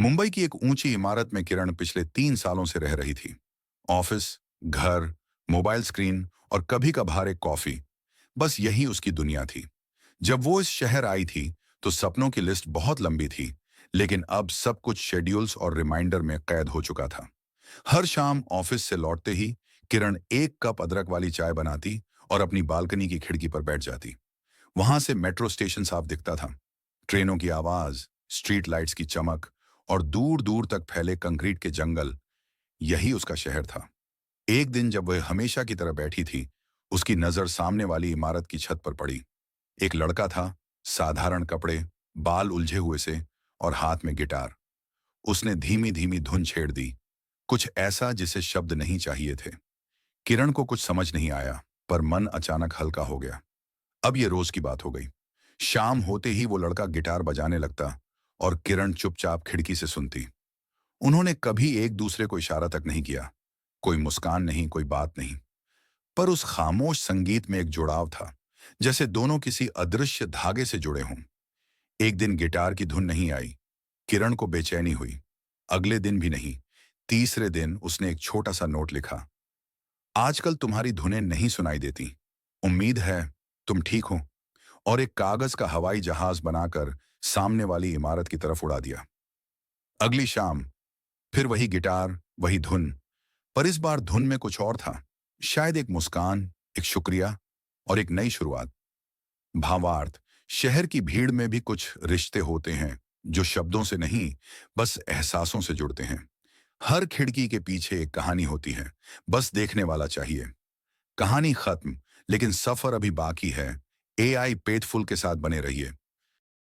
मुंबई की एक ऊंची इमारत में किरण पिछले 3 सालों से रह रही थी। ऑफिस, घर, मोबाइल स्क्रीन और कभी कभार एक कॉफी, बस यही उसकी दुनिया थी। जब वो इस शहर आई थी तो सपनों की लिस्ट बहुत लंबी थी, लेकिन अब सब कुछ शेड्यूल्स और रिमाइंडर में कैद हो चुका था। हर शाम ऑफिस से लौटते ही किरण एक कप अदरक वाली चाय बनाती और अपनी बालकनी की खिड़की पर बैठ जाती। वहां से मेट्रो स्टेशन साफ दिखता था। ट्रेनों की आवाज, स्ट्रीट लाइट्स की चमक और दूर दूर तक फैले कंक्रीट के जंगल, यही उसका शहर था। एक दिन जब वह हमेशा की तरह बैठी थी, उसकी नजर सामने वाली इमारत की छत पर पड़ी। एक लड़का था, साधारण कपड़े, बाल उलझे हुए से और हाथ में गिटार। उसने धीमी धीमी धुन छेड़ दी, कुछ ऐसा जिसे शब्द नहीं चाहिए थे। किरण को कुछ समझ नहीं आया, पर मन अचानक हल्का हो गया। अब ये रोज की बात हो गई। शाम होते ही वो लड़का गिटार बजाने लगता और किरण चुपचाप खिड़की से सुनती। उन्होंने कभी एक दूसरे को इशारा तक नहीं किया, कोई मुस्कान नहीं, कोई बात नहीं। पर उस खामोश संगीत में एक जुड़ाव था, जैसे दोनों किसी अदृश्य धागे से जुड़े हों। एक दिन गिटार की धुन नहीं आई। किरण को बेचैनी हुई। अगले दिन भी नहीं। तीसरे दिन उसने एक छोटा सा नोट लिखा। आजकल तुम्हारी धुनें नहीं सुनाई देती। उम्मीद है तुम ठीक हो। और एक कागज का हवाई जहाज बनाकर सामने वाली इमारत की तरफ उड़ा दिया। अगली शाम फिर वही गिटार, वही धुन, पर इस बार धुन में कुछ और था। शायद एक मुस्कान, एक शुक्रिया और एक नई शुरुआत। भावार्थ, शहर की भीड़ में भी कुछ रिश्ते होते हैं जो शब्दों से नहीं, बस एहसासों से जुड़ते हैं। हर खिड़की के पीछे एक कहानी होती है, बस देखने वाला चाहिए। कहानी खत्म, लेकिन सफर अभी बाकी है। एआई पेटफुल के साथ बने रहिए।